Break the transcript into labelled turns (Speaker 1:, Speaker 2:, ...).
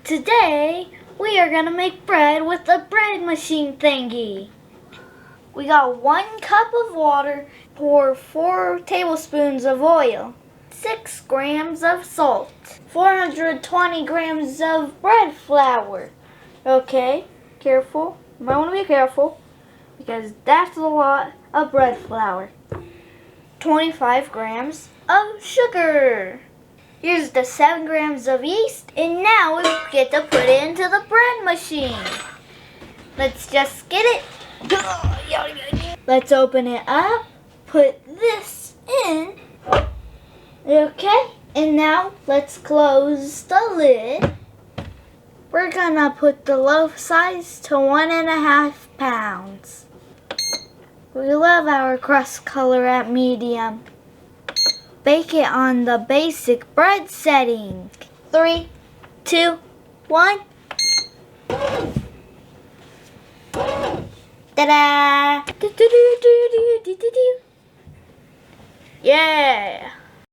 Speaker 1: Today, we are going to make bread with the bread machine thingy. We got 1 cup of water, pour 4 tablespoons of oil, 6 grams of salt, 420 grams of bread flour. Okay, careful. You might want to be careful because that's a lot of bread flour. 25 grams of sugar. Here's the 7 grams of yeast, and now we get to put it into the bread machine. Let's just get it. Let's open it up, put this in. Okay, and now let's close the lid. We're gonna put the loaf size to 1.5 pounds. We love our crust color at medium. Bake it on the basic bread setting. 3, 2, 1. Ta-da! Yeah!